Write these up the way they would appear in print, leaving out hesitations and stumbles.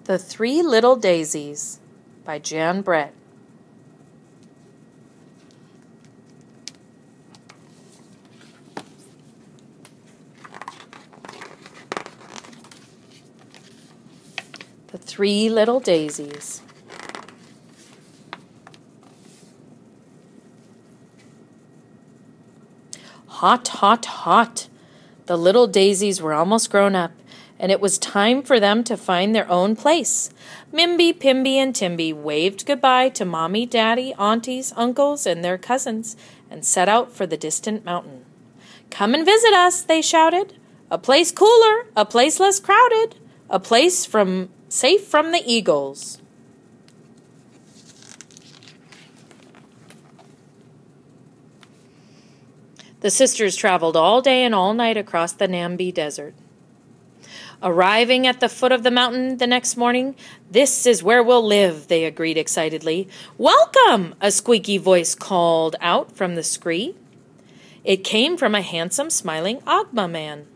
The Three Little Daisies by Jan Brett. The Three Little Daisies. Hot, hot, hot. The little daisies were almost grown up, and it was time for them to find their own place. Mimby, Pimby, and Timby waved goodbye to Mommy, Daddy, aunties, uncles, and their cousins, and set out for the distant mountain. "Come and visit us," they shouted. "A place cooler, a place less crowded, a place safe from the eagles." The sisters traveled all day and all night across the Nambi Desert. Arriving at the foot of the mountain the next morning, "This is where we'll live," they agreed excitedly. "Welcome!" a squeaky voice called out from the scree. It came from a handsome, smiling Agma man.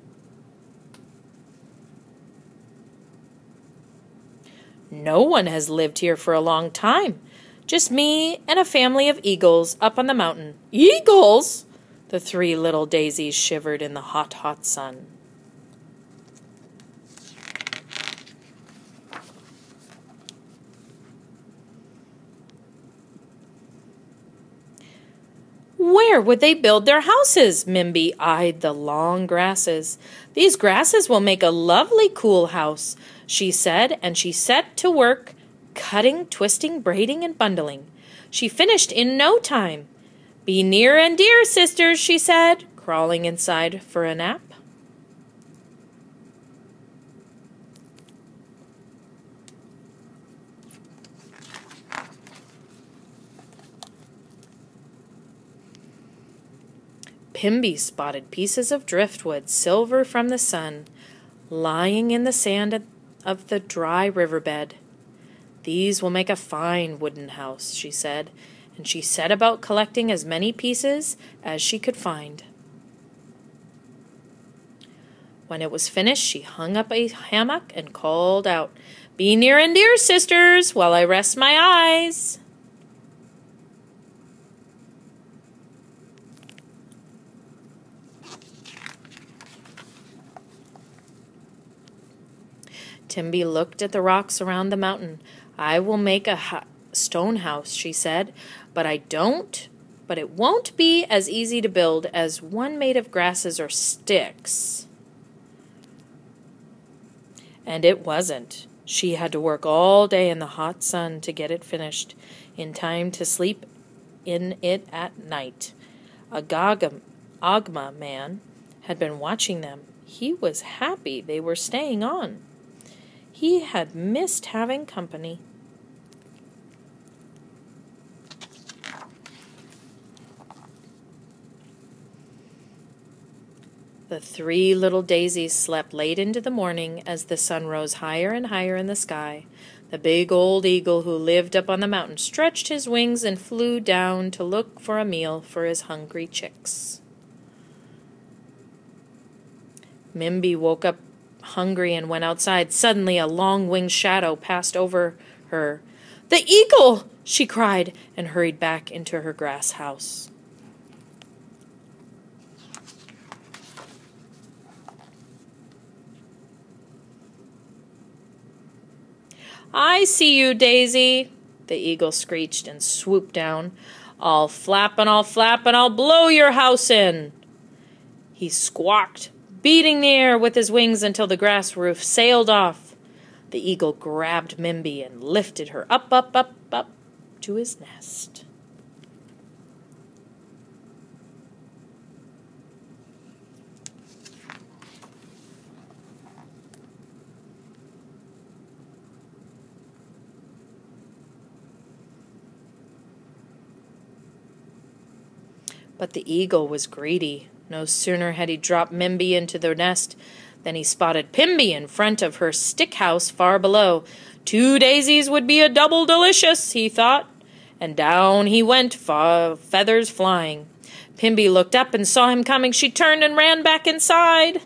"No one has lived here for a long time. Just me and a family of eagles up on the mountain." "Eagles?" The three little daisies shivered in the hot, hot sun. Where would they build their houses? Mimby eyed the long grasses. "These grasses will make a lovely cool house," she said, and she set to work, cutting, twisting, braiding, and bundling. She finished in no time. "Be near and dear, sisters," she said, crawling inside for a nap. Pimby spotted pieces of driftwood, silver from the sun, lying in the sand of the dry riverbed. "These will make a fine wooden house," she said, and she set about collecting as many pieces as she could find. When it was finished, she hung up a hammock and called out, "Be near and dear, sisters, while I rest my eyes." Timby looked at the rocks around the mountain. "I will make a stone house," she said, but it won't be as easy to build as one made of grasses or sticks." And it wasn't. She had to work all day in the hot sun to get it finished, in time to sleep in it at night. A Agma man had been watching them. He was happy they were staying on. He had missed having company. The three little daisies slept late into the morning as the sun rose higher and higher in the sky. The big old eagle who lived up on the mountain stretched his wings and flew down to look for a meal for his hungry chicks. Mimby woke up hungry and went outside. Suddenly a long-winged shadow passed over her. "The eagle!" she cried, and hurried back into her grass house. "I see you, Daisy," the eagle screeched and swooped down. I'll flap, and I'll blow your house in." He squawked, beating the air with his wings until the grass roof sailed off. The eagle grabbed Mimby and lifted her up to his nest. But the eagle was greedy. No sooner had he dropped Mimby into the nest than he spotted Pimby in front of her stick house far below. "2 daisies would be a double delicious," he thought, and down he went, feathers flying. Pimby looked up and saw him coming. She turned and ran back inside.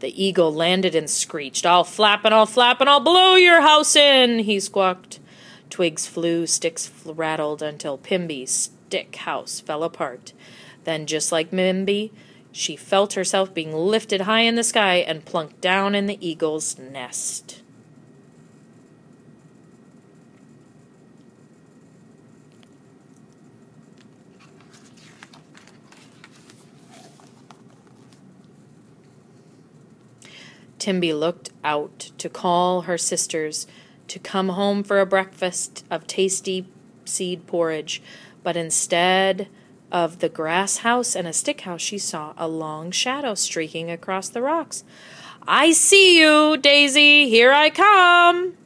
The eagle landed and screeched. "I'll flap and I'll flap and I'll blow your house in," he squawked. Twigs flew, sticks rattled, until Pimby's stick house fell apart. Then, just like Mimby, she felt herself being lifted high in the sky and plunked down in the eagle's nest. Timby looked out to call her sisters to come home for a breakfast of tasty seed porridge, but instead of the grass house and a stick house, she saw a long shadow streaking across the rocks. "I see you, Daisy! Here I come!"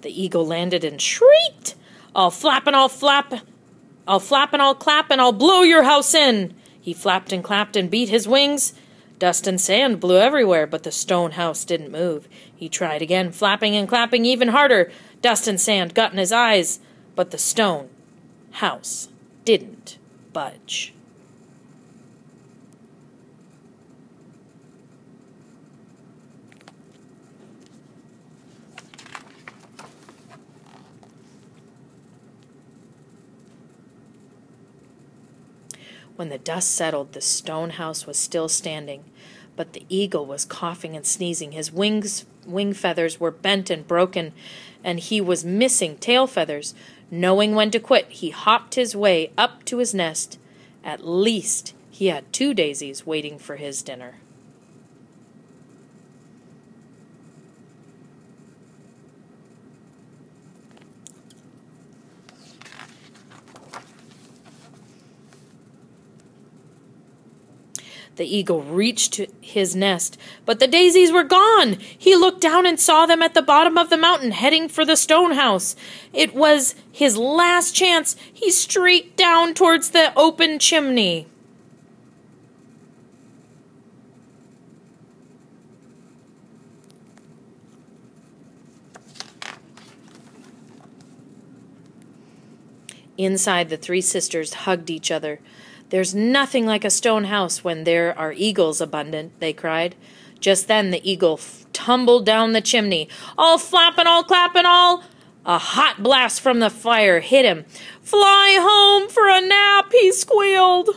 The eagle landed and shrieked, "I'll flap and I'll flap, I'll flap and I'll clap, and I'll blow your house in." He flapped and clapped and beat his wings. Dust and sand blew everywhere, but the stone house didn't move. He tried again, flapping and clapping even harder. Dust and sand got in his eyes, but the stone house didn't budge. When the dust settled, the stone house was still standing, but the eagle was coughing and sneezing. His wing feathers were bent and broken, and he was missing tail feathers. Knowing when to quit, he hopped his way up to his nest. At least he had 2 daisies waiting for his dinner. The eagle reached to his nest, but the daisies were gone. He looked down and saw them at the bottom of the mountain, heading for the stone house. It was his last chance. He streaked down towards the open chimney. Inside, the 3 sisters hugged each other. "There's nothing like a stone house when there are eagles abundant," they cried. Just then the eagle tumbled down the chimney. "I'll flap and I'll clap and I'll—" A hot blast from the fire hit him. "Fly home for a nap," he squealed.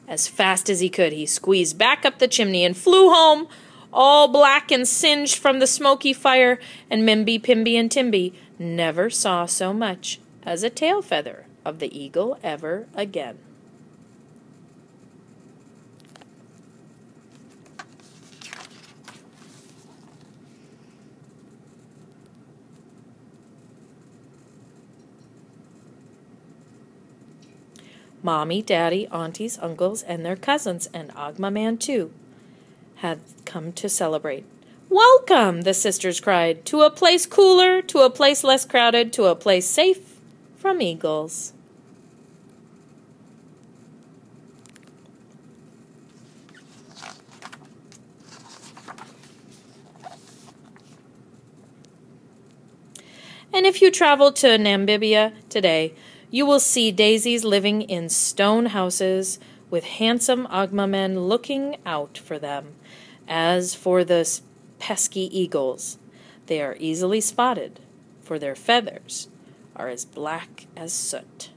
As fast as he could, he squeezed back up the chimney and flew home, all black and singed from the smoky fire, and Mimby, Pimby, and Timby never saw so much as a tail feather of the eagle ever again. Mommy, Daddy, aunties, uncles, and their cousins, and Ogma Man too, had come to celebrate. "Welcome," the sisters cried, "to a place cooler, to a place less crowded, to a place safe from eagles." And if you travel to Namibia today, you will see daisies living in stone houses with handsome Ogma men looking out for them. As for the pesky eagles, they are easily spotted, for their feathers are as black as soot.